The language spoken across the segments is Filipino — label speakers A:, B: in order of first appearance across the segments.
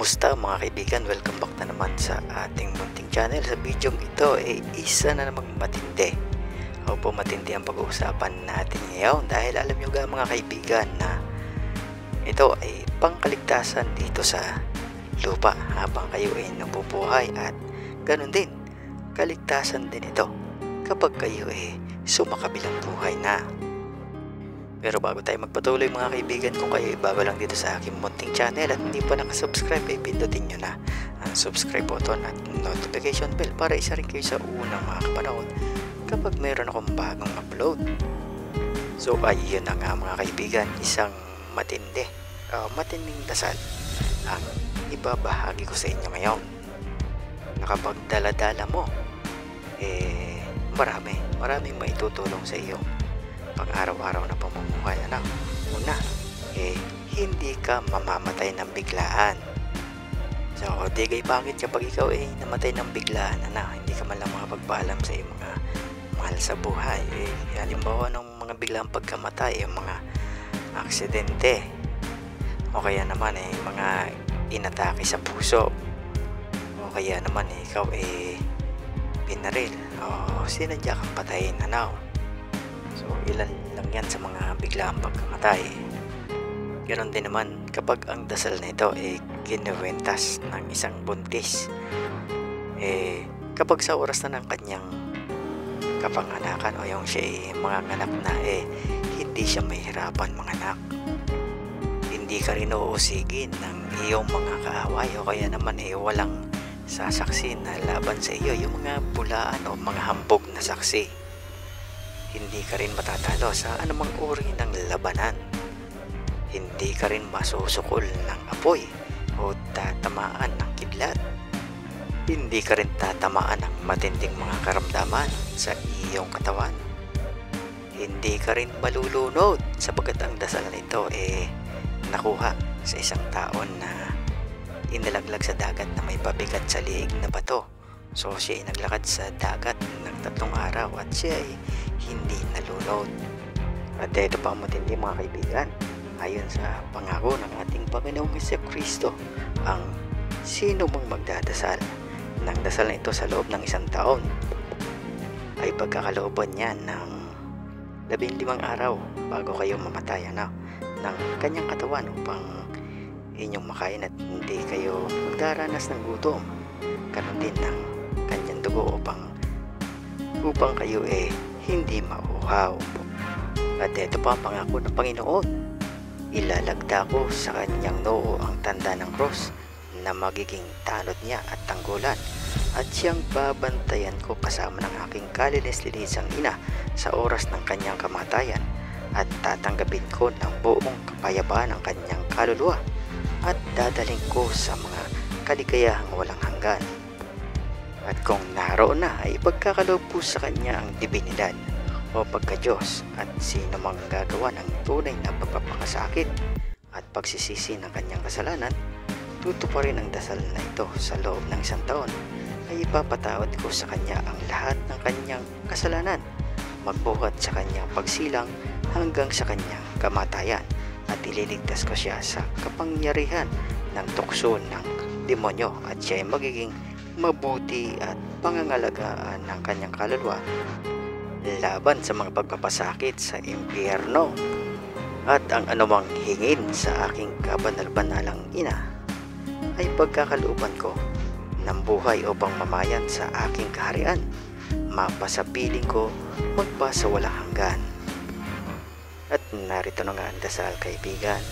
A: Kumusta mga kaibigan? Welcome back na naman sa ating munting channel. Sa video ito ay isa na namang matindi. Opo, matindi ang pag-uusapan natin ngayon dahil alam nyo ga mga kaibigan na ito ay pangkaligtasan dito sa lupa habang kayo ay nabubuhay, at ganun din, kaligtasan din ito kapag kayo ay sumakabilang buhay na. Pero bago tayo magpatuloy mga kaibigan, kung kayo bago lang dito sa aking munting channel at hindi pa nakasubscribe, ay pindutin nyo na ang subscribe button at notification bell para isa rin kayo sa unang mga kapanahon kapag mayroon akong bagong upload. So ayun na nga mga kaibigan, isang matinding dasal ang ibabahagi ko sa inyo ngayon. Nakapagdala-dala mo, maraming maitutulong sa iyo pang-araw-araw na pamumuhay. Una, hindi ka mamamatay ng biglaan. So, digay bakit kapag ikaw namatay ng biglaan, hindi ka man lang makapagpaalam sa iyong mga mahal sa buhay. Halimbawa ng mga biglang pagkamatay, mga aksidente, o kaya naman mga inatake sa puso, o kaya naman ikaw pinaril o sinadya kang patayin. So ilan lang yan sa mga biglaang pagkamatay. Ganon din naman kapag ang dasal na ito kinuwentas ng isang buntis, kapag sa oras na ng kanyang kapanganakan o yung siya manganganak na, hindi siya mahirapan manganak. Hindi ka rin uusigin ng iyong mga kaaway, o kaya naman walang sasaksi na laban sa iyo, yung mga bulaan o mga hambog na saksi. Hindi ka rin matatalo sa anumang uri ng labanan. Hindi ka rin masusukol ng apoy o tatamaan ng kidlat. Hindi ka rin tatamaan ng matinding mga karamdaman sa iyong katawan. Hindi ka rin malulunod sapagkat ang dasal nito nakuha sa isang taon na inilaglag sa dagat na may pabigat sa liig na bato. So siya ay naglakad sa dagat ng 3 araw at siya ay hindi nalunod. At ito pa ang matindi mga kaibigan, ayon sa pangako ng ating Panginoong Jesucristo, ang sino mang magdadasal ng dasal na ito sa loob ng 1 taon ay pagkakalooban niya ng 15 araw bago kayo mamatay ng kanyang katawan upang inyong makain at hindi kayo magdaranas ng gutom. Ganon din ng kanyang dugo upang kayo hindi mauhaw. At ito pa ang pangako ng Panginoon, ilalagda ko sa kanyang noo ang tanda ng cross na magiging tanod niya at tanggulan, at siyang babantayan ko kasama ng aking kalinis-linisang ina sa oras ng kanyang kamatayan, at tatanggapin ko ng buong kapayapaan ang kanyang kaluluwa at dadaling ko sa mga kaligayahang walang hanggan. At kung naroon na, ay ipagkakaloob ko sa kanya ang dibinidad o pagka-Diyos, at sino mang gagawa ng tunay na pagpapakasakit at pagsisisi ng kanyang kasalanan, tutuparin ang dasal na ito sa loob ng 1 taon, ay ipapatawad ko sa kanya ang lahat ng kanyang kasalanan, magbuhat sa kanyang pagsilang hanggang sa kanyang kamatayan, at ililigtas ko siya sa kapangyarihan ng tukso ng demonyo, at siya ay magiging mabuti at pangangalagaan ng kanyang kaluluwa laban sa mga pagpapasakit sa impyerno. At ang anumang hingin sa aking kabanal-banalang ina ay pagkakalooban ko ng buhay upang mamayan sa aking kaharian, mapasapiling ko magpasawalang hanggan. At narito na nga ang dasal, kaibigan.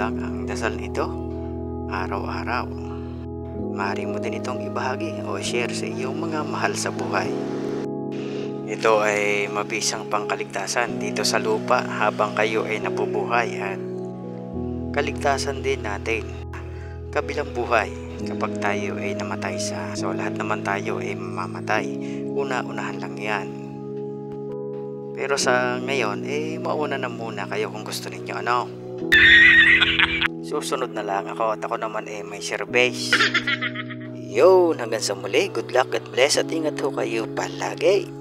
A: lang ang dasal nito araw-araw. Maaari mo din itong ibahagi o share sa iyong mga mahal sa buhay. Ito ay mabisang pangkaligtasan dito sa lupa habang kayo ay nabubuhay at kaligtasan din natin kabilang buhay kapag tayo ay namatay sa. So lahat naman tayo ay mamamatay. Una-unahan lang yan. Pero sa ngayon, mauna na muna kayo kung gusto ninyo, ano? Susunod na lang ako at ako naman may service. Yun, hanggang sa muli, good luck, God bless at ingat ho kayo palagi.